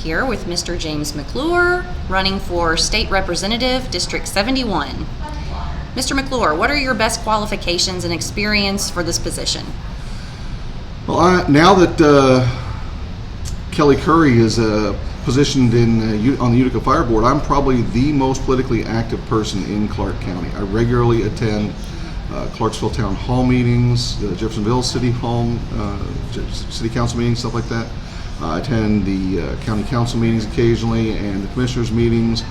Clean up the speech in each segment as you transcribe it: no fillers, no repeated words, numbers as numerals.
here with Mr. James McClure, running for State Representative, District 71. Mr. McClure, what are your best qualifications and experience for this position? Well, now that Kelly Curry is positioned on the Utica Fire Board, I'm probably the most politically active person in Clark County. I regularly attend Clarksville Town Hall meetings, the Jeffersonville City Hall, City Council meetings, stuff like that. I attend the County Council meetings occasionally and the Commissioners meetings.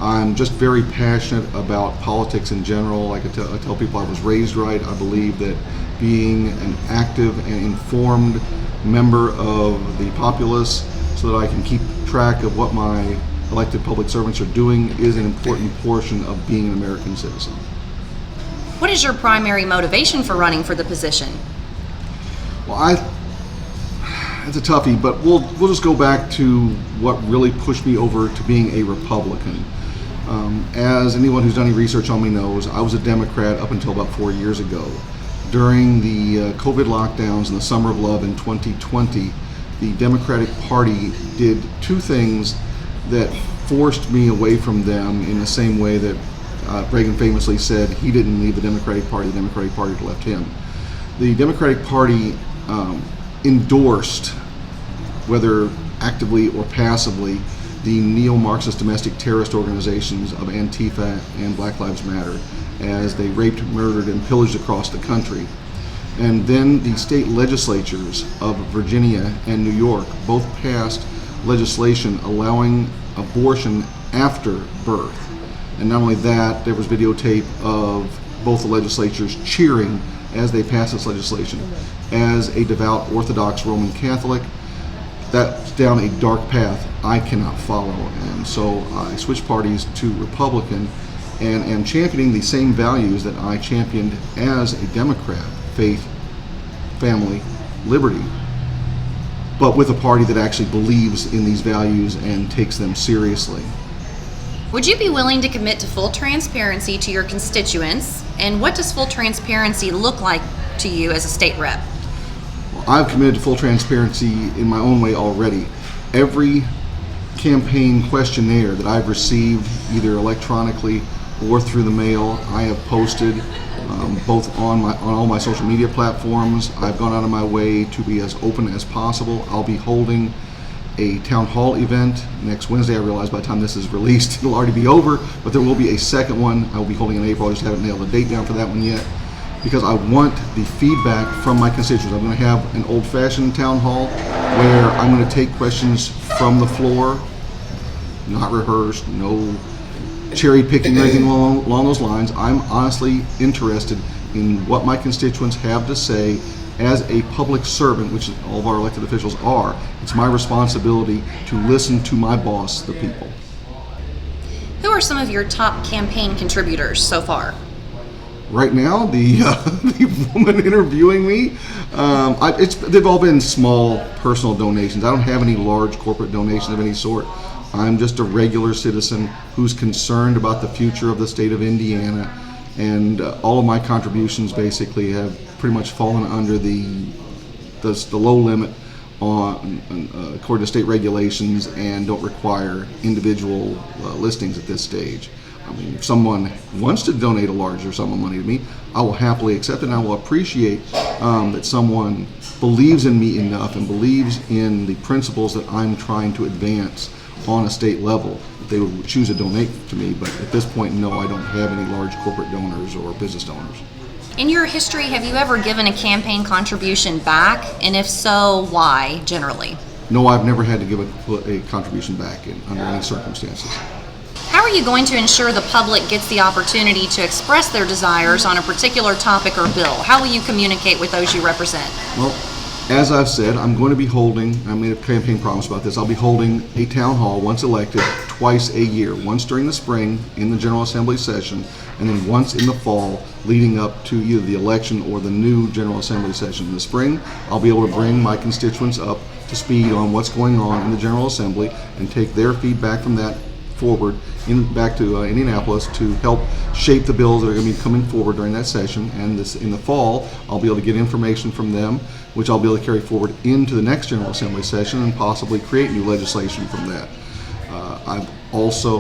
I'm just very passionate about politics in general. I tell people I was raised right. I believe that being an active and informed member of the populace so that I can keep track of what my elected public servants are doing is an important portion of being an American citizen. What is your primary motivation for running for the position? Well, it's a toughie, but we'll just go back to what really pushed me over to being a Republican. As anyone who's done any research on me knows, I was a Democrat up until about 4 years ago. During the COVID lockdowns in the summer of love in 2020, the Democratic Party did two things that forced me away from them in the same way that Reagan famously said he didn't leave the Democratic Party left him. The Democratic Party endorsed, whether actively or passively, the neo-Marxist domestic terrorist organizations of Antifa and Black Lives Matter as they raped, murdered, and pillaged across the country. And then the state legislatures of Virginia and New York both passed legislation allowing abortion after birth. And not only that, there was videotape of both the legislatures cheering as they passed this legislation. As a devout Orthodox Roman Catholic, that's down a dark path I cannot follow. And so I switched parties to Republican and am championing the same values that I championed as a Democrat: faith, family, liberty, but with a party that actually believes in these values and takes them seriously. Would you be willing to commit to full transparency to your constituents? And what does full transparency look like to you as a state rep? Well, I've committed to full transparency in my own way already. Every campaign questionnaire that I've received, either electronically or through the mail, I have posted both on all my social media platforms. I've gone out of my way to be as open as possible. I'll be holding a town hall event next Wednesday. I realize by the time this is released it'll already be over, but there will be a second one I will be holding in April. I just haven't nailed a date down for that one yet, because I want the feedback from my constituents. I'm going to have an old-fashioned town hall where I'm going to take questions from the floor, not rehearsed, no cherry picking or anything along those lines. I'm honestly interested in what my constituents have to say. As a public servant, which all of our elected officials are, it's my responsibility to listen to my boss, the people. Who are some of your top campaign contributors so far? Right now, the woman interviewing me, they've all been small personal donations. I don't have any large corporate donations of any sort. I'm just a regular citizen who's concerned about the future of the state of Indiana, and all of my contributions basically have pretty much fallen under the low limit according to state regulations, and don't require individual listings at this stage. I mean, if someone wants to donate a larger sum of money to me, I will happily accept it, and I will appreciate that someone believes in me enough and believes in the principles that I'm trying to advance on a state level. They would choose to donate to me, but at this point, no, I don't have any large corporate donors or business donors. In your history, have you ever given a campaign contribution back? And if so, why, generally? No, I've never had to give a contribution back under any circumstances. How are you going to ensure the public gets the opportunity to express their desires on a particular topic or bill? How will you communicate with those you represent? Well, as I've said, I'm going to be holding, I made a campaign promise about this, I'll be holding a town hall once elected twice a year, once during the spring in the General Assembly session, and then once in the fall leading up to either the election or the new General Assembly session. In the spring, I'll be able to bring my constituents up to speed on what's going on in the General Assembly and take their feedback from that forward back to Indianapolis to help shape the bills that are going to be coming forward during that session. And in the fall, I'll be able to get information from them, which I'll be able to carry forward into the next General Assembly session and possibly create new legislation from that. I've also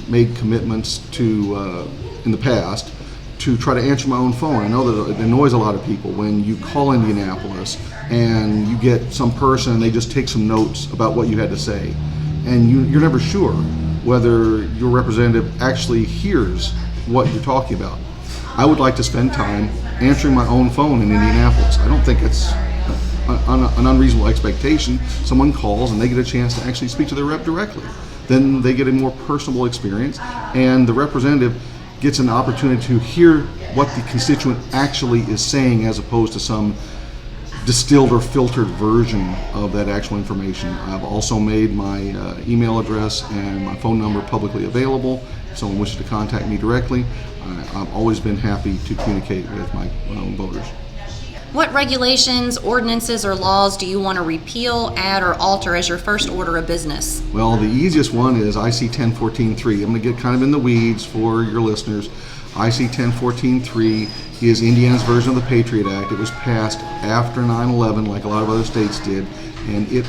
made commitments to, in the past, to try to answer my own phone. I know that it annoys a lot of people when you call Indianapolis and you get some person and they just take some notes about what you had to say. And you're never sure whether your representative actually hears what you're talking about. I would like to spend time answering my own phone in Indianapolis. I don't think it's an unreasonable expectation. Someone calls and they get a chance to actually speak to their rep directly. Then they get a more personable experience, and the representative gets an opportunity to hear what the constituent actually is saying, as opposed to some distilled or filtered version of that actual information. I've also made my email address and my phone number publicly available. If someone wishes to contact me directly, I've always been happy to communicate with my voters. What regulations, ordinances, or laws do you want to repeal, add, or alter as your first order of business? Well, the easiest one is IC 1014-3. I'm going to get kind of in the weeds for your listeners. IC 1014-3 is Indiana's version of the Patriot Act. It was passed after 9/11, like a lot of other states did, and it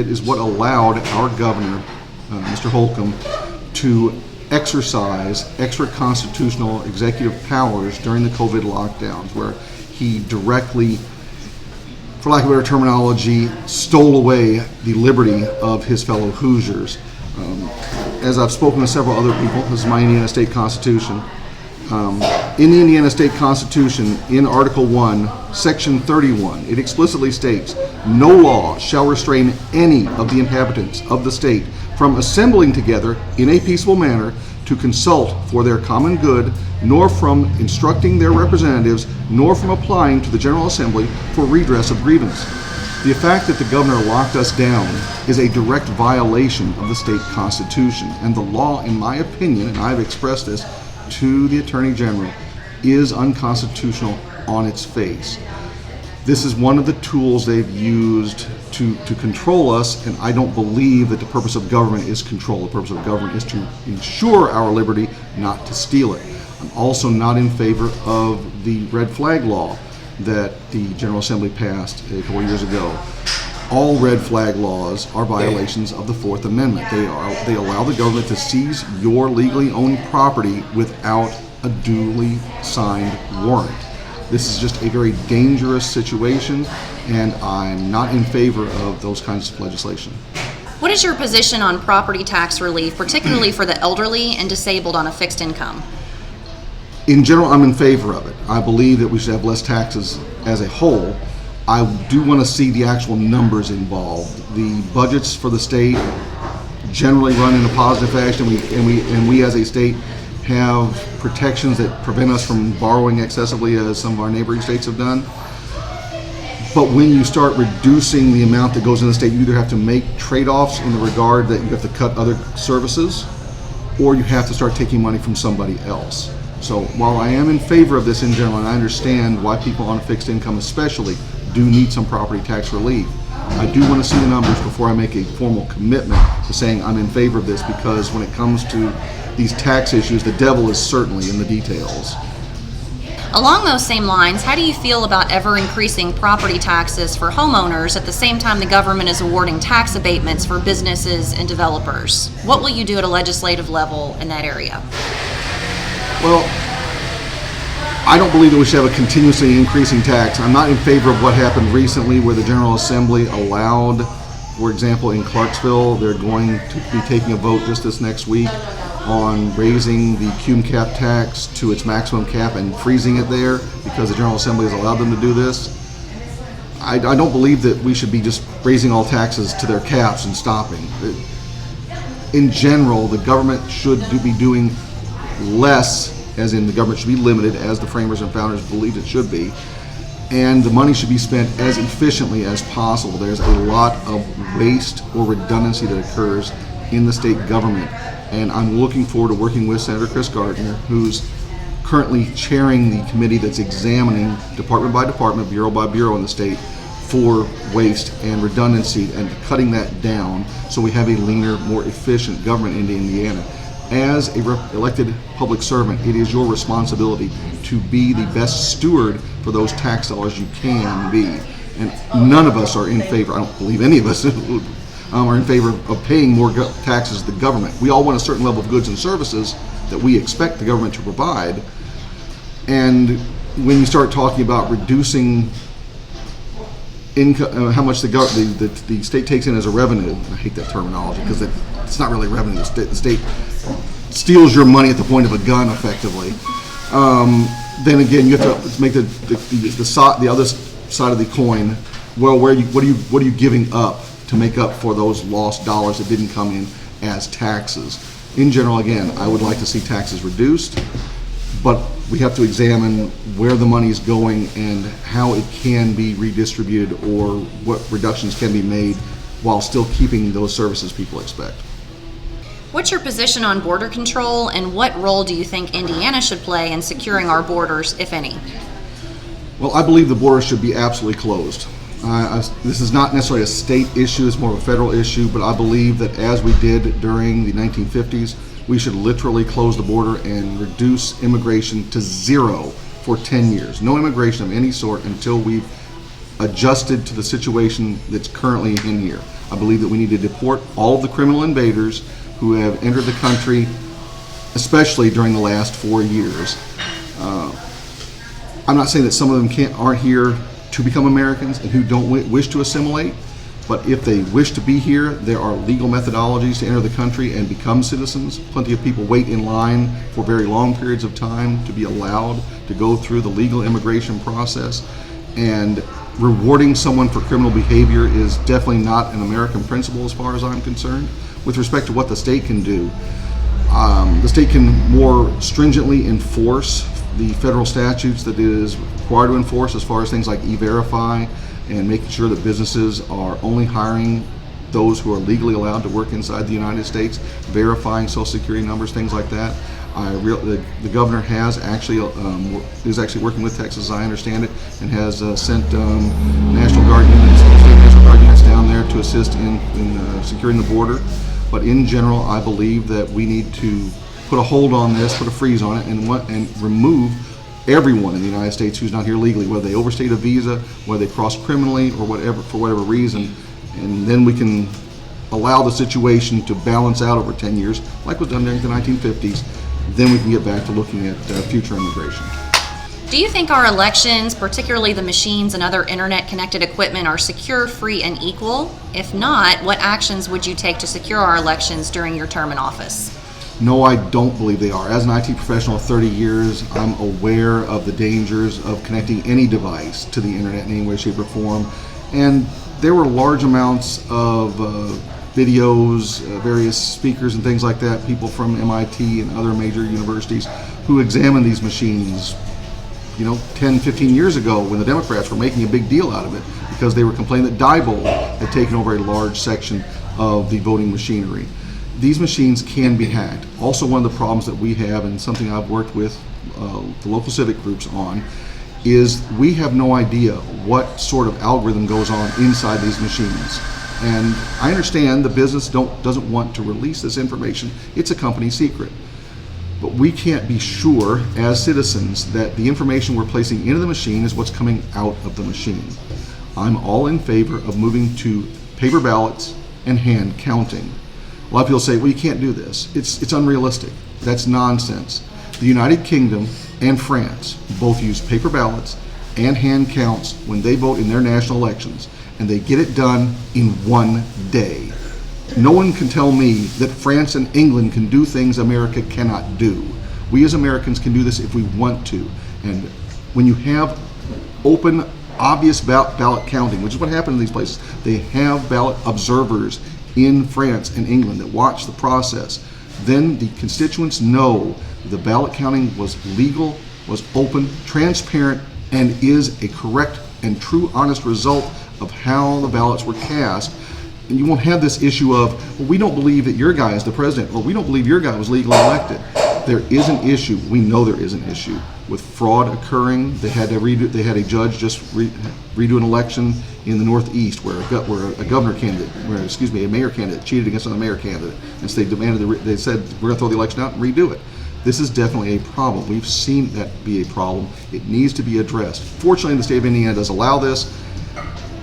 is what allowed our governor, Mr. Holcomb, to exercise extra constitutional executive powers during the COVID lockdowns, where he directly, for lack of better terminology, stole away the liberty of his fellow Hoosiers. As I've spoken to several other people, this is my Indiana State Constitution. In the Indiana State Constitution, in Article 1, Section 31, it explicitly states, "No law shall restrain any of the inhabitants of the state from assembling together in a peaceful manner to consult for their common good, nor from instructing their representatives, nor from applying to the General Assembly for redress of grievance." The fact that the governor locked us down is a direct violation of the state constitution, and the law, in my opinion, and I've expressed this to the Attorney General, is unconstitutional on its face. This is one of the tools they've used to control us, and I don't believe that the purpose of government is control. The purpose of government is to ensure our liberty, not to steal it. I'm also not in favor of the red flag law that the General Assembly passed a couple years ago. All red flag laws are violations of the Fourth Amendment. They allow the government to seize your legally owned property without a duly signed warrant. This is just a very dangerous situation, and I'm not in favor of those kinds of legislation. What is your position on property tax relief, particularly for the elderly and disabled on a fixed income? In general, I'm in favor of it. I believe that we should have less taxes as a whole. I do want to see the actual numbers involved. The budgets for the state generally run in a positive fashion, and we as a state have protections that prevent us from borrowing excessively, as some of our neighboring states have done. But when you start reducing the amount that goes in the state, you either have to make trade-offs in the regard that you have to cut other services, or you have to start taking money from somebody else. So while I am in favor of this in general, and I understand why people on a fixed income especially do need some property tax relief, I do want to see the numbers before I make a formal commitment to saying I'm in favor of this, because when it comes to these tax issues, the devil is certainly in the details. Along those same lines, how do you feel about ever increasing property taxes for homeowners at the same time the government is awarding tax abatements for businesses and developers? What will you do at a legislative level in that area? Well, I don't believe that we should have a continuously increasing tax. I'm not in favor of what happened recently, where the General Assembly allowed, for example, in Clarksville, they're going to be taking a vote just this next week on raising the cum cap tax to its maximum cap and freezing it there because the General Assembly has allowed them to do this. I don't believe that we should be just raising all taxes to their caps and stopping. In general, the government should be doing less, as in the government should be limited, as the framers and founders believed it should be, and the money should be spent as efficiently as possible. There's a lot of waste or redundancy that occurs in the state government, and I'm looking forward to working with Senator Chris Gardner, who's currently chairing the committee that's examining department by department, bureau by bureau in the state for waste and redundancy and cutting that down so we have a leaner, more efficient government in Indiana. As a elected public servant, it is your responsibility to be the best steward for those tax dollars you can be. And none of us are in favor, I don't believe any of us are in favor of paying more taxes to the government. We all want a certain level of goods and services that we expect the government to provide. And when you start talking about reducing income, how much the state takes in as a revenue, I hate that terminology because it's not really revenue. The state steals your money at the point of a gun, effectively. Then again, you have to make the other side of the coin. Well, what are you giving up to make up for those lost dollars that didn't come in as taxes? In general, again, I would like to see taxes reduced, but we have to examine where the money is going and how it can be redistributed or what reductions can be made while still keeping those services people expect. What's your position on border control, and what role do you think Indiana should play in securing our borders, if any? Well, I believe the border should be absolutely closed. This is not necessarily a state issue, it's more of a federal issue, but I believe that as we did during the 1950s, we should literally close the border and reduce immigration to zero for 10 years. No immigration of any sort until we've adjusted to the situation that's currently in here. I believe that we need to deport all of the criminal invaders who have entered the country, especially during the last 4 years. I'm not saying that some of them aren't here to become Americans and who don't wish to assimilate, but if they wish to be here, there are legal methodologies to enter the country and become citizens. Plenty of people wait in line for very long periods of time to be allowed to go through the legal immigration process. And rewarding someone for criminal behavior is definitely not an American principle as far as I'm concerned. With respect to what the state can do, the state can more stringently enforce the federal statutes that it is required to enforce as far as things like E-Verify and making sure that businesses are only hiring those who are legally allowed to work inside the United States, verifying Social Security numbers, things like that. The governor has actually is actually working with Texas, as I understand it, and has sent National Guard units, state National Guard units down there to assist in securing the border. But in general, I believe that we need to put a hold on this, put a freeze on it, and remove everyone in the United States who's not here legally, whether they overstayed a visa, whether they crossed criminally, or whatever, for whatever reason. And then we can allow the situation to balance out over 10 years, like was done during the 1950s. Then we can get back to looking at future immigration. Do you think our elections, particularly the machines and other internet-connected equipment, are secure, free, and equal? If not, what actions would you take to secure our elections during your term in office? No, I don't believe they are. As an IT professional of 30 years, I'm aware of the dangers of connecting any device to the internet in any way, shape, or form. And there were large amounts of videos, various speakers and things like that, people from MIT and other major universities who examined these machines 10, 15 years ago when the Democrats were making a big deal out of it because they were complaining that Diebold had taken over a large section of the voting machinery. These machines can be hacked. Also, one of the problems that we have, and something I've worked with the local civic groups on, is we have no idea what sort of algorithm goes on inside these machines. And I understand the business doesn't want to release this information. It's a company secret. But we can't be sure as citizens that the information we're placing into the machine is what's coming out of the machine. I'm all in favor of moving to paper ballots and hand counting. A lot of people say, well, you can't do this. It's unrealistic. That's nonsense. The United Kingdom and France both use paper ballots and hand counts when they vote in their national elections, and they get it done in one day. No one can tell me that France and England can do things America cannot do. We as Americans can do this if we want to. And when you have open, obvious ballot counting, which is what happened in these places, they have ballot observers in France and England that watch the process. Then the constituents know the ballot counting was legal, was open, transparent, and is a correct and true, honest result of how the ballots were cast. And you won't have this issue of, well, we don't believe that your guy is the president, or we don't believe your guy was legally elected. There is an issue. We know there is an issue with fraud occurring. They had a judge just redo an election in the Northeast where a governor candidate, a mayor candidate cheated against another mayor candidate, and so they said we're going to throw the election out and redo it. This is definitely a problem. We've seen that be a problem. It needs to be addressed. Fortunately, the state of Indiana does allow this.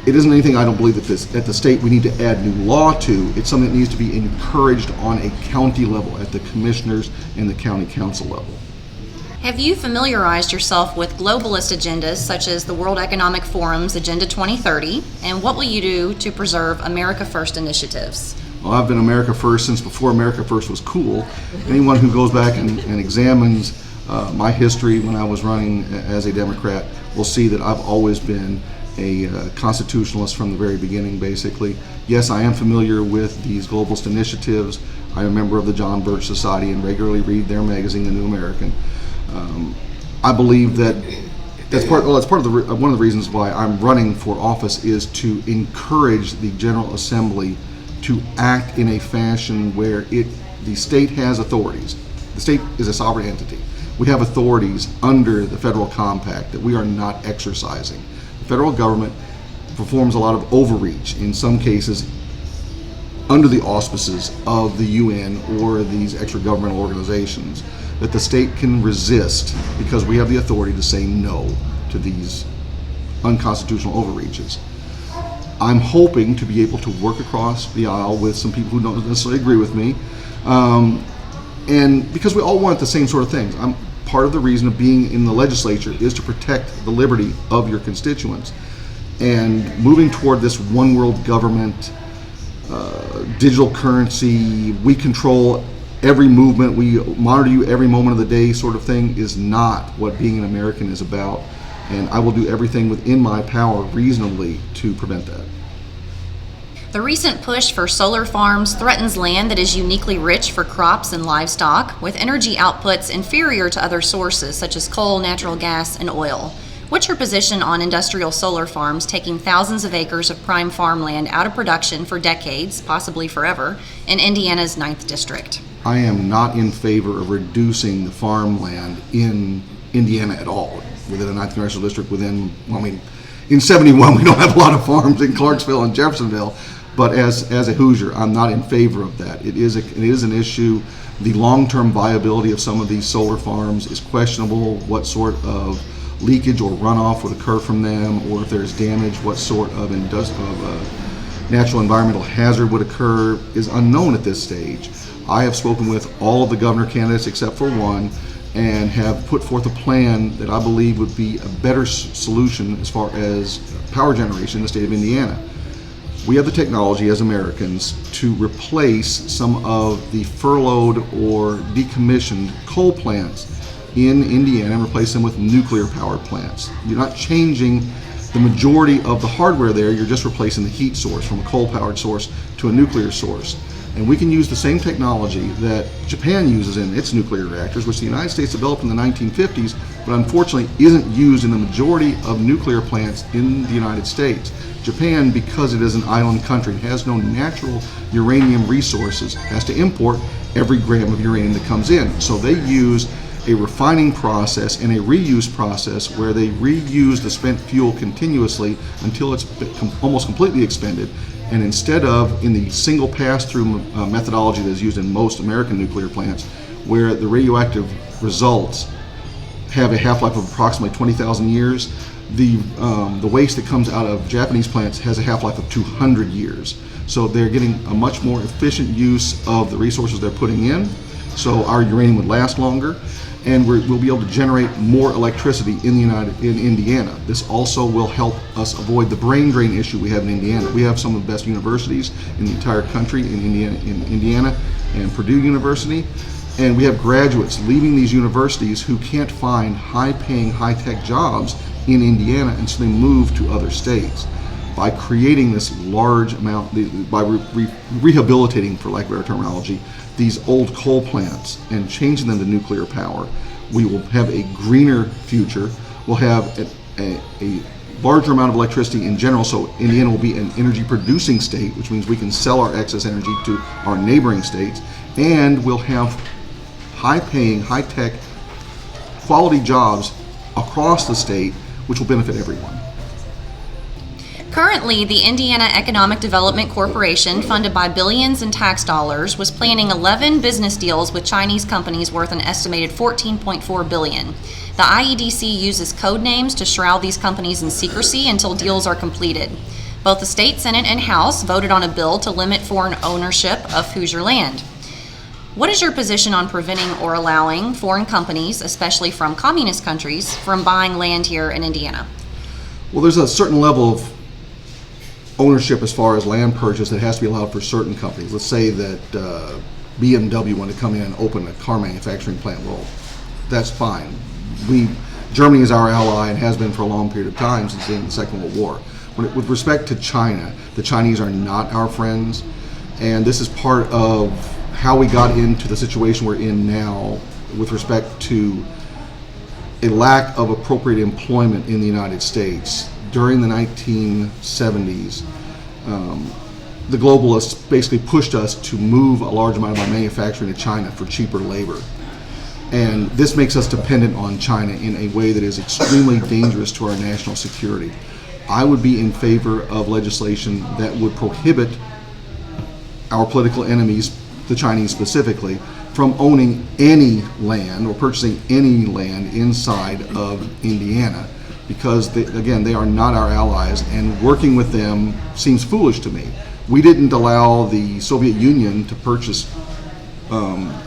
It isn't anything I don't believe that at the state we need to add new law to. It's something that needs to be encouraged on a county level, at the commissioners and the county council level. Have you familiarized yourself with globalist agendas such as the World Economic Forum's Agenda 2030, and what will you do to preserve America First initiatives? Well, I've been America First since before America First was cool. Anyone who goes back and examines my history when I was running as a Democrat will see that I've always been a constitutionalist from the very beginning, basically. Yes, I am familiar with these globalist initiatives. I'm a member of the John Birch Society and regularly read their magazine, The New American. I believe that one of the reasons why I'm running for office is to encourage the General Assembly to act in a fashion where the state has authorities. The state is a sovereign entity. We have authorities under the federal compact that we are not exercising. The federal government performs a lot of overreach, in some cases under the auspices of the UN or these extra-governmental organizations, that the state can resist because we have the authority to say no to these unconstitutional overreaches. I'm hoping to be able to work across the aisle with some people who don't necessarily agree with me, and because we all want the same sort of things. Part of the reason of being in the legislature is to protect the liberty of your constituents. And moving toward this one world government, digital currency, we control every movement, we monitor you every moment of the day sort of thing is not what being an American is about. And I will do everything within my power reasonably to prevent that. The recent push for solar farms threatens land that is uniquely rich for crops and livestock, with energy outputs inferior to other sources such as coal, natural gas, and oil. What's your position on industrial solar farms taking thousands of acres of prime farmland out of production for decades, possibly forever, in Indiana's 9th District? I am not in favor of reducing the farmland in Indiana at all. Within the 9th Congressional District, in 71 we don't have a lot of farms in Clarksville and Jeffersonville, but as a Hoosier, I'm not in favor of that. It is an issue. The long-term viability of some of these solar farms is questionable. What sort of leakage or runoff would occur from them, or if there's damage, what sort of natural environmental hazard would occur is unknown at this stage. I have spoken with all of the governor candidates except for one, and have put forth a plan that I believe would be a better solution as far as power generation in the state of Indiana. We have the technology as Americans to replace some of the furloughed or decommissioned coal plants in Indiana and replace them with nuclear power plants. You're not changing the majority of the hardware there, you're just replacing the heat source from a coal-powered source to a nuclear source. And we can use the same technology that Japan uses in its nuclear reactors, which the United States developed in the 1950s, but unfortunately isn't used in the majority of nuclear plants in the United States. Japan, because it is an island country, has no natural uranium resources, has to import every gram of uranium that comes in. So they use a refining process and a reuse process where they reuse the spent fuel continuously until it's almost completely expended. And instead of in the single pass-through methodology that is used in most American nuclear plants, where the radioactive results have a half-life of approximately 20,000 years, the waste that comes out of Japanese plants has a half-life of 200 years. So they're getting a much more efficient use of the resources they're putting in, so our uranium would last longer, and we'll be able to generate more electricity in Indiana. This also will help us avoid the brain drain issue we have in Indiana. We have some of the best universities in the entire country in Indiana and Purdue University, and we have graduates leaving these universities who can't find high-paying, high-tech jobs in Indiana, and so they move to other states. By creating this large amount, by rehabilitating, for lack of better terminology, these old coal plants and changing them to nuclear power, we will have a greener future. We'll have a larger amount of electricity in general, so Indiana will be an energy producing state, which means we can sell our excess energy to our neighboring states, and we'll have high-paying, high-tech, quality jobs across the state, which will benefit everyone. Currently, the Indiana Economic Development Corporation, funded by billions in tax dollars, was planning 11 business deals with Chinese companies worth an estimated $14.4 billion. The IEDC uses code names to shroud these companies in secrecy until deals are completed. Both the state Senate and House voted on a bill to limit foreign ownership of Hoosier land. What is your position on preventing or allowing foreign companies, especially from communist countries, from buying land here in Indiana? Well, there's a certain level of ownership as far as land purchase that has to be allowed for certain companies. Let's say that BMW wanted to come in and open a car manufacturing plant. Well, that's fine. Germany is our ally and has been for a long period of time since the end of the Second World War. With respect to China, the Chinese are not our friends, and this is part of how we got into the situation we're in now with respect to a lack of appropriate employment in the United States. During the 1970s, the globalists basically pushed us to move a large amount of our manufacturing to China for cheaper labor. And this makes us dependent on China in a way that is extremely dangerous to our national security. I would be in favor of legislation that would prohibit our political enemies, the Chinese specifically, from owning any land or purchasing any land inside of Indiana, because they are not our allies, and working with them seems foolish to me. We didn't allow the Soviet Union to purchase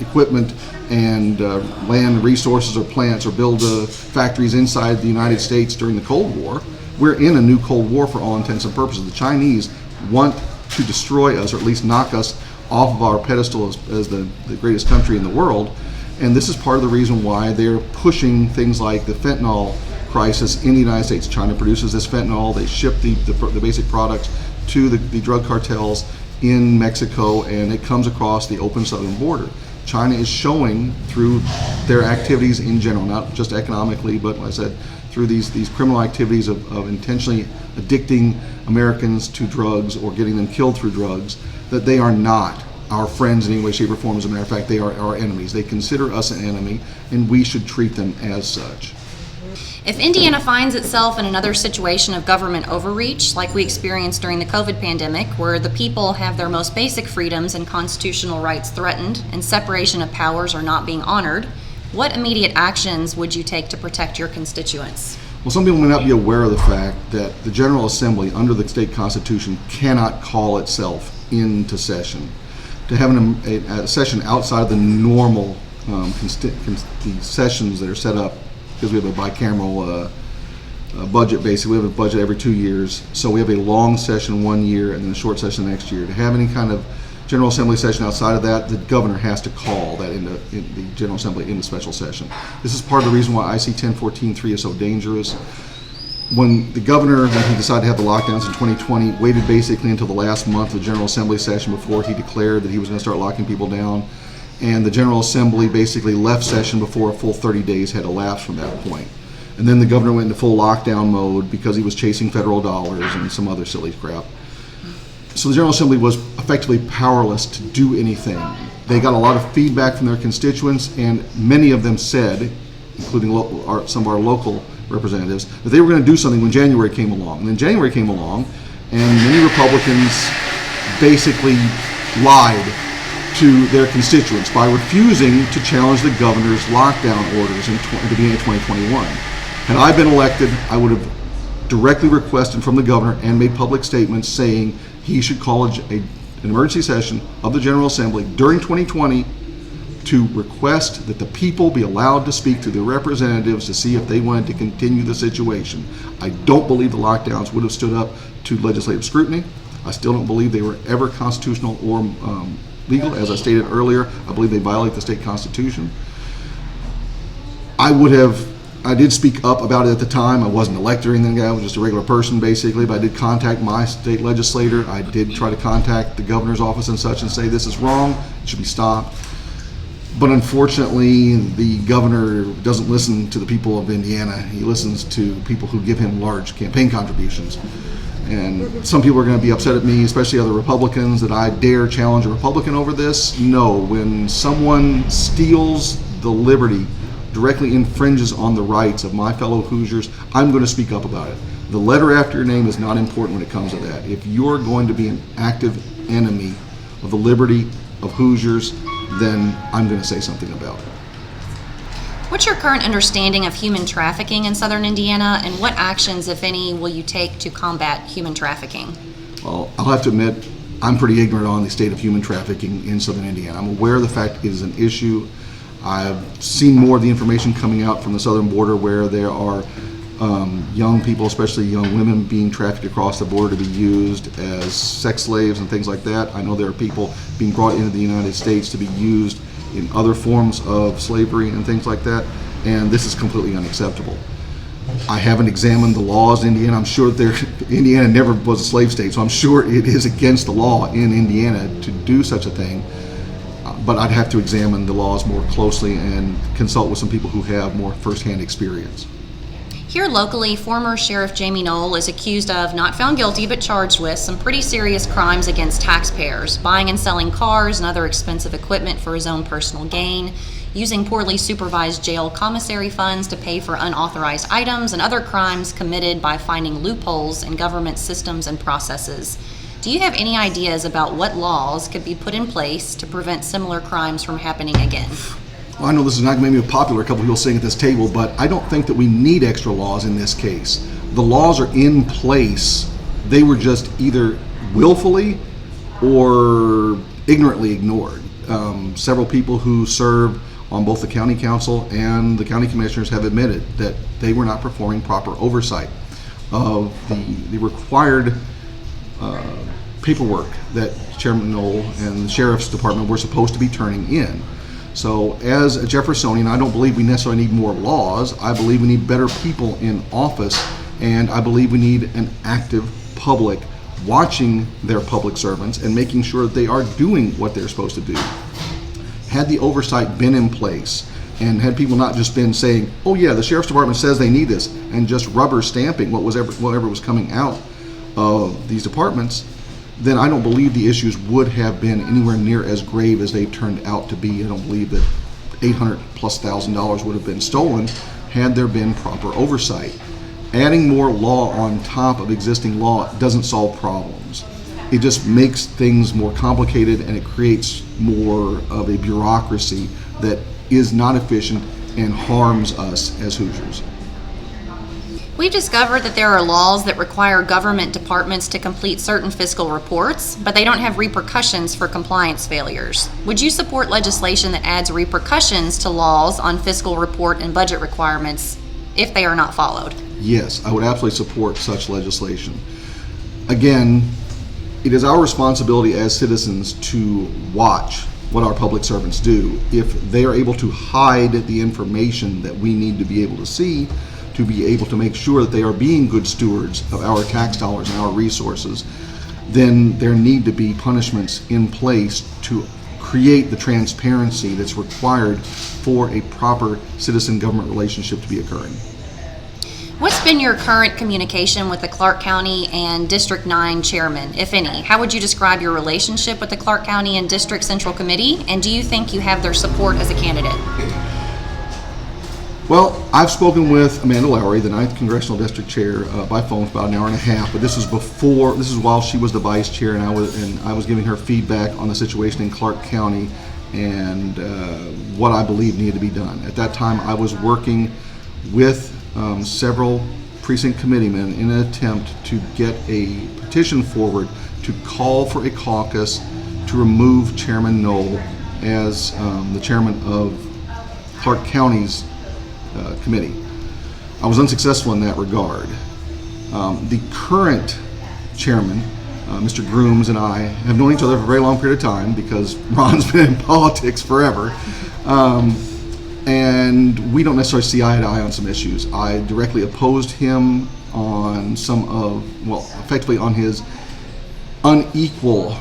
equipment and land resources or plants or build factories inside the United States during the Cold War. We're in a new Cold War for all intents and purposes. The Chinese want to destroy us, or at least knock us off of our pedestal as the greatest country in the world, and this is part of the reason why they're pushing things like the fentanyl crisis in the United States. China produces this fentanyl, they ship the basic products to the drug cartels in Mexico, and it comes across the open southern border. China is showing through their activities in general, not just economically, but like I said, through these criminal activities of intentionally addicting Americans to drugs or getting them killed through drugs, that they are not our friends in any way, shape, or form. As a matter of fact, they are our enemies. They consider us an enemy, and we should treat them as such. If Indiana finds itself in another situation of government overreach, like we experienced during the COVID pandemic, where the people have their most basic freedoms and constitutional rights threatened and separation of powers are not being honored, what immediate actions would you take to protect your constituents? Well, some people may not be aware of the fact that the General Assembly, under the state constitution, cannot call itself into session. To have a session outside of the normal the sessions that are set up, because we have a bicameral budget, basically. We have a budget every 2 years, so we have a long session 1 year and then a short session next year. To have any kind of General Assembly session outside of that, the governor has to call that in the General Assembly into special session. This is part of the reason why IC 1014-3 is so dangerous. When the governor, when he decided to have the lockdowns in 2020, waited basically until the last month of the General Assembly session before he declared that he was going to start locking people down. And the General Assembly basically left session before a full 30 days had elapsed from that point. And then the governor went into full lockdown mode because he was chasing federal dollars and some other silly crap. So the General Assembly was effectively powerless to do anything. They got a lot of feedback from their constituents, and many of them said, including some of our local representatives, that they were going to do something when January came along. And then January came along, and many Republicans basically lied to their constituents by refusing to challenge the governor's lockdown orders in the beginning of 2021. Had I been elected, I would have directly requested from the governor and made public statements saying he should call an emergency session of the General Assembly during 2020 to request that the people be allowed to speak to their representatives to see if they wanted to continue the situation. I don't believe the lockdowns would have stood up to legislative scrutiny. I still don't believe they were ever constitutional or legal. As I stated earlier, I believe they violate the state constitution. I did speak up about it at the time. I wasn't elected or anything. I was just a regular person, basically, but I did contact my state legislator. I did try to contact the governor's office and such and say this is wrong, it should be stopped. But unfortunately, the governor doesn't listen to the people of Indiana. He listens to people who give him large campaign contributions. And some people are going to be upset at me, especially other Republicans, that I dare challenge a Republican over this. No, when someone steals the liberty, directly infringes on the rights of my fellow Hoosiers, I'm going to speak up about it. The letter after your name is not important when it comes to that. If you're going to be an active enemy of the liberty of Hoosiers, then I'm going to say something about it. What's your current understanding of human trafficking in southern Indiana, and what actions, if any, will you take to combat human trafficking? Well, I'll have to admit, I'm pretty ignorant on the state of human trafficking in southern Indiana. I'm aware of the fact it is an issue. I've seen more of the information coming out from the southern border where there are young people, especially young women, being trafficked across the border to be used as sex slaves and things like that. I know there are people being brought into the United States to be used in other forms of slavery and things like that, and this is completely unacceptable. I haven't examined the laws in Indiana. I'm sure Indiana never was a slave state, so I'm sure it is against the law in Indiana to do such a thing, but I'd have to examine the laws more closely and consult with some people who have more firsthand experience. Here locally, former Sheriff Jamie Knoll is accused of, not found guilty, but charged with some pretty serious crimes against taxpayers, buying and selling cars and other expensive equipment for his own personal gain, using poorly supervised jail commissary funds to pay for unauthorized items, and other crimes committed by finding loopholes in government systems and processes. Do you have any ideas about what laws could be put in place to prevent similar crimes from happening again? Well, I know this is not going to be popular, a couple people sitting at this table, but I don't think that we need extra laws in this case. The laws are in place. They were just either willfully or ignorantly ignored. Several people who serve on both the county council and the county commissioners have admitted that they were not performing proper oversight of the required paperwork that Chairman Knoll and the Sheriff's Department were supposed to be turning in. So as a Jeffersonian, I don't believe we necessarily need more laws. I believe we need better people in office, and I believe we need an active public watching their public servants and making sure that they are doing what they're supposed to do. Had the oversight been in place, and had people not just been saying, oh yeah, the Sheriff's Department says they need this, and just rubber stamping whatever was coming out of these departments, then I don't believe the issues would have been anywhere near as grave as they turned out to be. I don't believe that $800,000+ would have been stolen had there been proper oversight. Adding more law on top of existing law doesn't solve problems. It just makes things more complicated, and it creates more of a bureaucracy that is not efficient and harms us as Hoosiers. We've discovered that there are laws that require government departments to complete certain fiscal reports, but they don't have repercussions for compliance failures. Would you support legislation that adds repercussions to laws on fiscal report and budget requirements if they are not followed? Yes, I would absolutely support such legislation. Again, it is our responsibility as citizens to watch what our public servants do. If they are able to hide the information that we need to be able to see, to be able to make sure that they are being good stewards of our tax dollars and our resources, then there need to be punishments in place to create the transparency that's required for a proper citizen-government relationship to be occurring. What's been your current communication with the Clark County and District 9 chairman, if any? How would you describe your relationship with the Clark County and District Central Committee, and do you think you have their support as a candidate? Well, I've spoken with Amanda Lowry, the 9th Congressional District Chair, by phone for about an hour and a half, but this is while she was the Vice Chair, and I was giving her feedback on the situation in Clark County and what I believe needed to be done. At that time, I was working with several precinct committeemen in an attempt to get a petition forward to call for a caucus to remove Chairman Knoll as the chairman of Clark County's committee. I was unsuccessful in that regard. The current chairman, Mr. Grooms, and I have known each other for a very long period of time because Ron's been in politics forever. And we don't necessarily see eye to eye on some issues. I directly opposed him on effectively on his unequal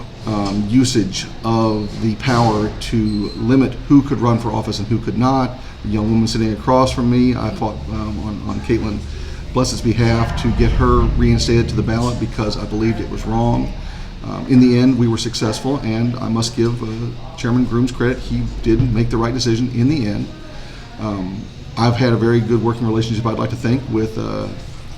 usage of the power to limit who could run for office and who could not. The young woman sitting across from me, I fought on Caitlin bless its behalf, to get her reinstated to the ballot because I believed it was wrong. In the end, we were successful, and I must give Chairman Grooms credit. He did make the right decision in the end. I've had a very good working relationship, I'd like to think, with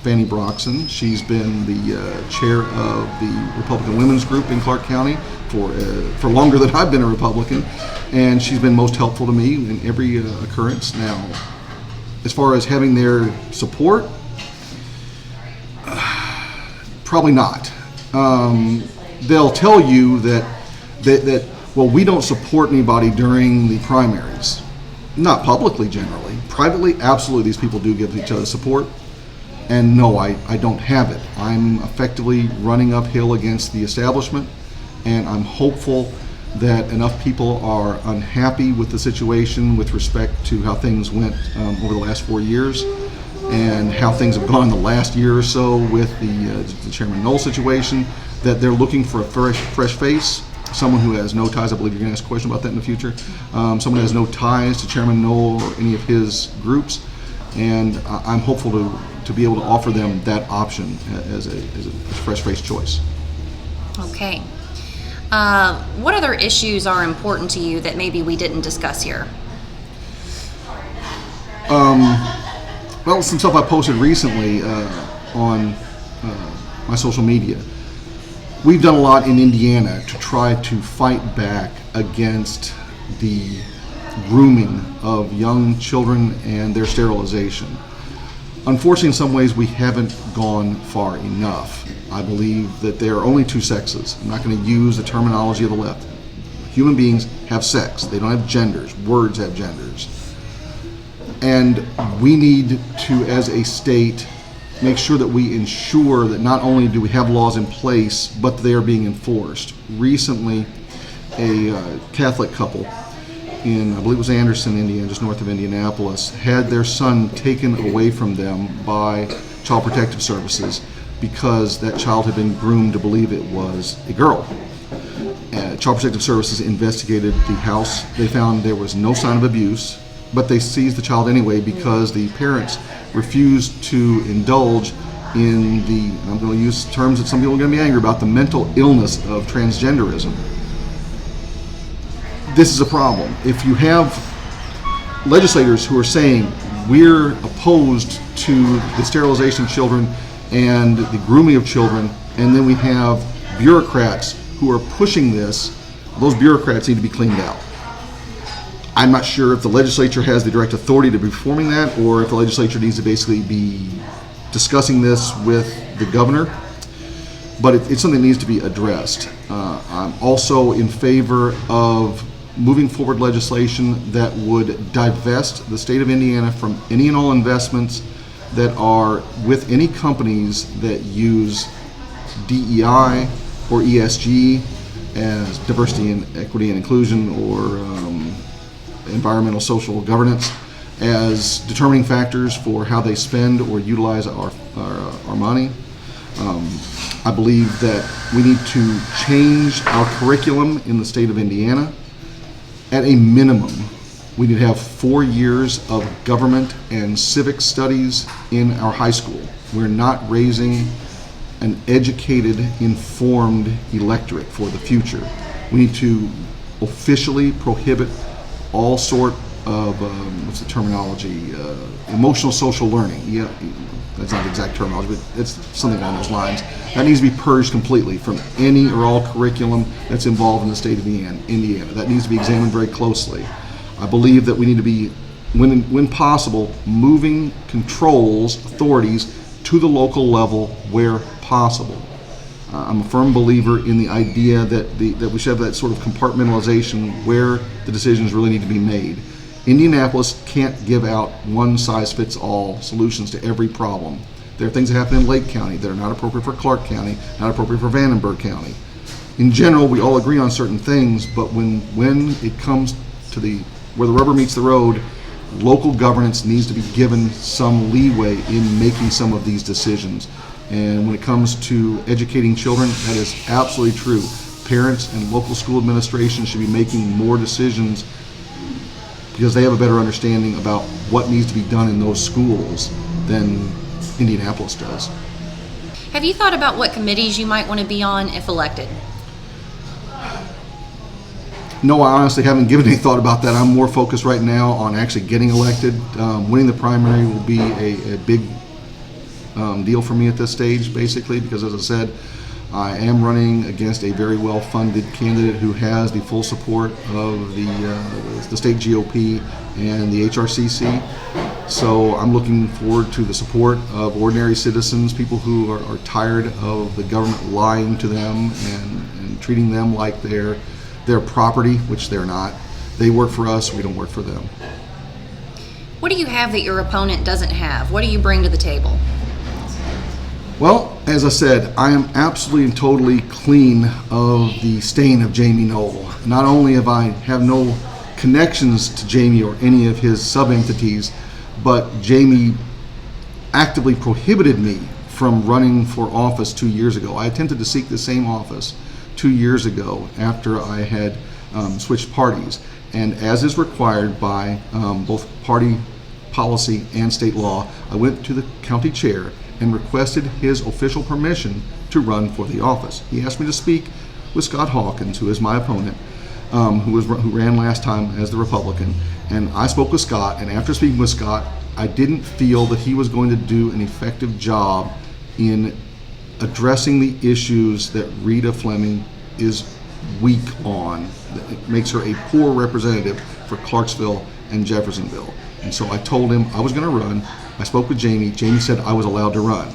Fanny Broxson. She's been the chair of the Republican Women's Group in Clark County for longer than I've been a Republican, and she's been most helpful to me in every occurrence. Now, as far as having their support, probably not. They'll tell you that well, we don't support anybody during the primaries. Not publicly, generally. Privately, absolutely, these people do give each other support. And no, I don't have it. I'm effectively running uphill against the establishment, and I'm hopeful that enough people are unhappy with the situation with respect to how things went over the last 4 years and how things have gone in the last year or so with the Chairman Knoll situation, that they're looking for a fresh face, someone who has no ties. I believe you're going to ask a question about that in the future. Someone who has no ties to Chairman Knoll or any of his groups, and I'm hopeful to be able to offer them that option as a fresh-faced choice. Okay. What other issues are important to you that maybe we didn't discuss here? Well, some stuff I posted recently on my social media. We've done a lot in Indiana to try to fight back against the grooming of young children and their sterilization. Unfortunately, in some ways, we haven't gone far enough. I believe that there are only two sexes. I'm not going to use the terminology of the left. Human beings have sex. They don't have genders. Words have genders. And we need to, as a state, make sure that we ensure that not only do we have laws in place, but they are being enforced. Recently, a Catholic couple in, I believe it was Anderson, Indiana, just north of Indianapolis, had their son taken away from them by Child Protective Services because that child had been groomed to believe it was a girl. Child Protective Services investigated the house. They found there was no sign of abuse, but they seized the child anyway because the parents refused to indulge in the, I'm going to use terms that some people are going to be angry about, the mental illness of transgenderism. This is a problem. If you have legislators who are saying we're opposed to the sterilization of children and the grooming of children, and then we have bureaucrats who are pushing this, those bureaucrats need to be cleaned out. I'm not sure if the legislature has the direct authority to be performing that, or if the legislature needs to basically be discussing this with the governor, but it's something that needs to be addressed. I'm also in favor of moving forward legislation that would divest the state of Indiana from any and all investments that are with any companies that use DEI or ESG as diversity and equity and inclusion, or environmental social governance as determining factors for how they spend or utilize our money. I believe that we need to change our curriculum in the state of Indiana. At a minimum, we need to have 4 years of government and civic studies in our high school. We're not raising an educated, informed electorate for the future. We need to officially prohibit all sort of, what's the terminology, emotional social learning. Yeah, that's not the exact terminology, but it's something along those lines. That needs to be purged completely from any or all curriculum that's involved in the state of Indiana. That needs to be examined very closely. I believe that we need to be, when possible, moving controls, authorities, to the local level where possible. I'm a firm believer in the idea that we should have that sort of compartmentalization where the decisions really need to be made. Indianapolis can't give out one-size-fits-all solutions to every problem. There are things that happen in Lake County that are not appropriate for Clark County, not appropriate for Vandenberg County. In general, we all agree on certain things, but when it comes to where the rubber meets the road, local governance needs to be given some leeway in making some of these decisions. And when it comes to educating children, that is absolutely true. Parents and local school administration should be making more decisions because they have a better understanding about what needs to be done in those schools than Indianapolis does. Have you thought about what committees you might want to be on if elected? No, I honestly haven't given any thought about that. I'm more focused right now on actually getting elected. Winning the primary will be a big deal for me at this stage, basically, because as I said, I am running against a very well-funded candidate who has the full support of the state GOP and the HRCC. So I'm looking forward to the support of ordinary citizens, people who are tired of the government lying to them and treating them like they're property, which they're not. They work for us, we don't work for them. What do you have that your opponent doesn't have? What do you bring to the table? Well, as I said, I am absolutely and totally clean of the stain of Jamie Knoll. Not only have no connections to Jamie or any of his sub-entities, but Jamie actively prohibited me from running for office 2 years ago. I attempted to seek the same office 2 years ago after I had switched parties. And as is required by both party policy and state law, I went to the county chair and requested his official permission to run for the office. He asked me to speak with Scott Hawkins, who is my opponent, who ran last time as the Republican. And I spoke with Scott, and after speaking with Scott, I didn't feel that he was going to do an effective job in addressing the issues that Rita Fleming is weak on. It makes her a poor representative for Clarksville and Jeffersonville. And so I told him I was going to run. I spoke with Jamie. Jamie said I was allowed to run.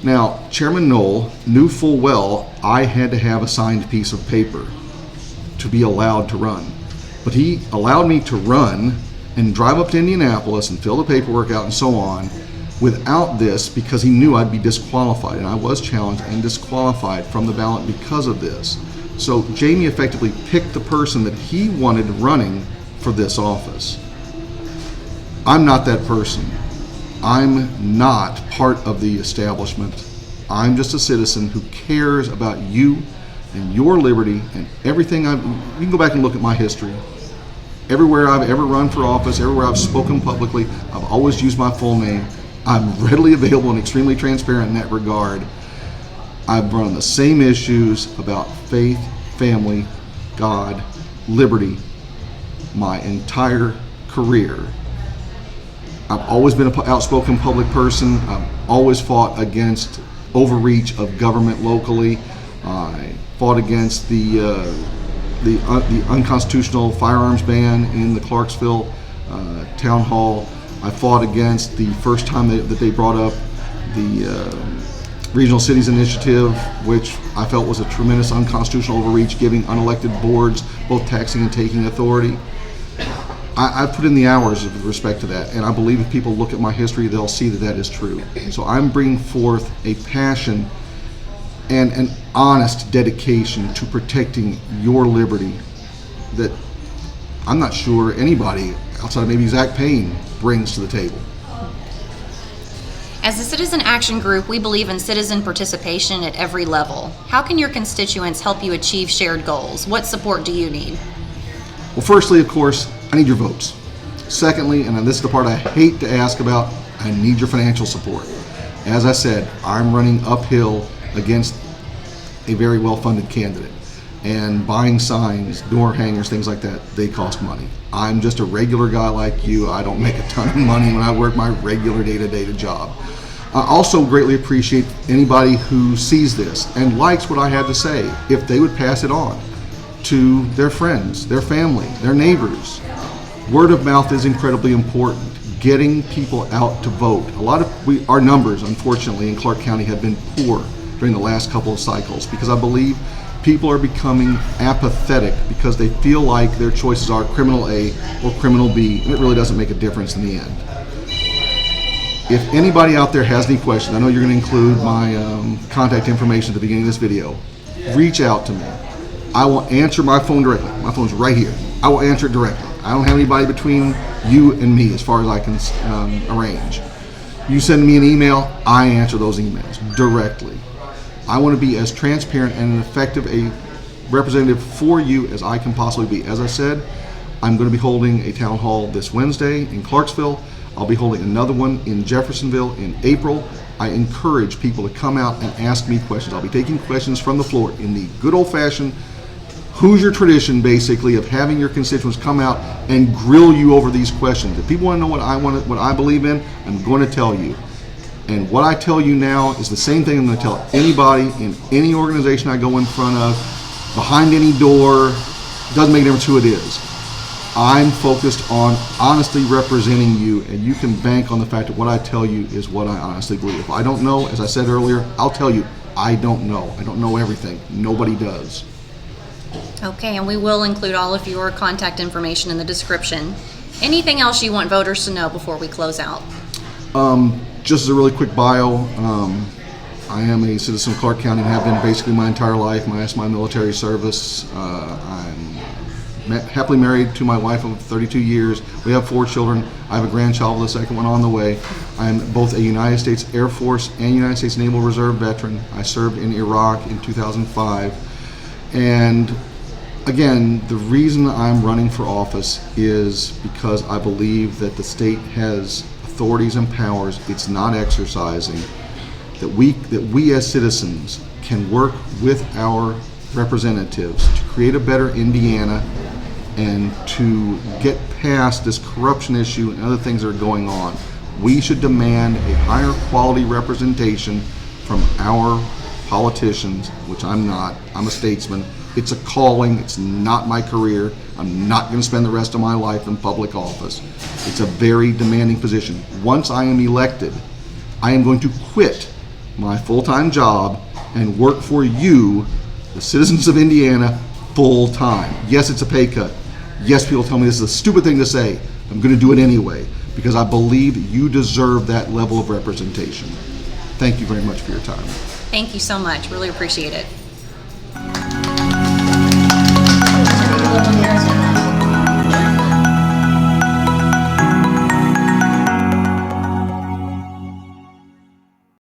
Now, Chairman Knoll knew full well I had to have a signed piece of paper to be allowed to run. But he allowed me to run and drive up to Indianapolis and fill the paperwork out and so on without this, because he knew I'd be disqualified, and I was challenged and disqualified from the ballot because of this. So Jamie effectively picked the person that he wanted running for this office. I'm not that person. I'm not part of the establishment. I'm just a citizen who cares about you and your liberty and everything. You can go back and look at my history. Everywhere I've ever run for office, everywhere I've spoken publicly, I've always used my full name. I'm readily available and extremely transparent in that regard. I've run the same issues about faith, family, God, liberty my entire career. I've always been an outspoken public person. I've always fought against overreach of government locally. I fought against the unconstitutional firearms ban in the Clarksville town hall. I fought against the first time that they brought up the Regional Cities Initiative, which I felt was a tremendous unconstitutional overreach, giving unelected boards both taxing and taking authority. I put in the hours with respect to that, and I believe if people look at my history, they'll see that that is true. So I'm bringing forth a passion and an honest dedication to protecting your liberty that I'm not sure anybody outside of maybe Zach Payne brings to the table. As a citizen action group, we believe in citizen participation at every level. How can your constituents help you achieve shared goals? What support do you need? Well, firstly, of course, I need your votes. Secondly, and this is the part I hate to ask about, I need your financial support. As I said, I'm running uphill against a very well-funded candidate. And buying signs, door hangers, things like that, they cost money. I'm just a regular guy like you. I don't make a ton of money when I work my regular day-to-day job. I also greatly appreciate anybody who sees this and likes what I had to say, if they would pass it on to their friends, their family, their neighbors. Word of mouth is incredibly important. Getting people out to vote. Our numbers, unfortunately, in Clark County have been poor during the last couple of cycles, because I believe people are becoming apathetic because they feel like their choices are criminal A or criminal B, and it really doesn't make a difference in the end. If anybody out there has any questions, I know you're going to include my contact information at the beginning of this video. Reach out to me. I will answer my phone directly. My phone's right here. I will answer it directly. I don't have anybody between you and me as far as I can arrange. You send me an email, I answer those emails directly. I want to be as transparent and effective a representative for you as I can possibly be. As I said, I'm going to be holding a town hall this Wednesday in Clarksville. I'll be holding another one in Jeffersonville in April. I encourage people to come out and ask me questions. I'll be taking questions from the floor in the good old-fashioned Hoosier tradition, basically, of having your constituents come out and grill you over these questions. If people want to know what I believe in, I'm going to tell you. And what I tell you now is the same thing I'm going to tell anybody in any organization I go in front of, behind any door. Doesn't make a difference who it is. I'm focused on honestly representing you, and you can bank on the fact that what I tell you is what I honestly believe. If I don't know, as I said earlier, I'll tell you, I don't know. I don't know everything. Nobody does. Okay, and we will include all of your contact information in the description. Anything else you want voters to know before we close out? Just as a really quick bio, I am a citizen of Clark County and have been basically my entire life, minus my military service. I'm happily married to my wife of 32 years. We have 4 children. I have a grandchild with the second one on the way. I'm both a United States Air Force and United States Naval Reserve veteran. I served in Iraq in 2005. And again, the reason I'm running for office is because I believe that the state has authorities and powers it's not exercising, that we as citizens can work with our representatives to create a better Indiana and to get past this corruption issue and other things that are going on. We should demand a higher quality representation from our politicians, which I'm not. I'm a statesman. It's a calling. It's not my career. I'm not going to spend the rest of my life in public office. It's a very demanding position. Once I am elected, I am going to quit my full-time job and work for you, the citizens of Indiana, full-time. Yes, it's a pay cut. Yes, people tell me this is a stupid thing to say. I'm going to do it anyway because I believe you deserve that level of representation. Thank you very much for your time. Thank you so much. Really appreciate it.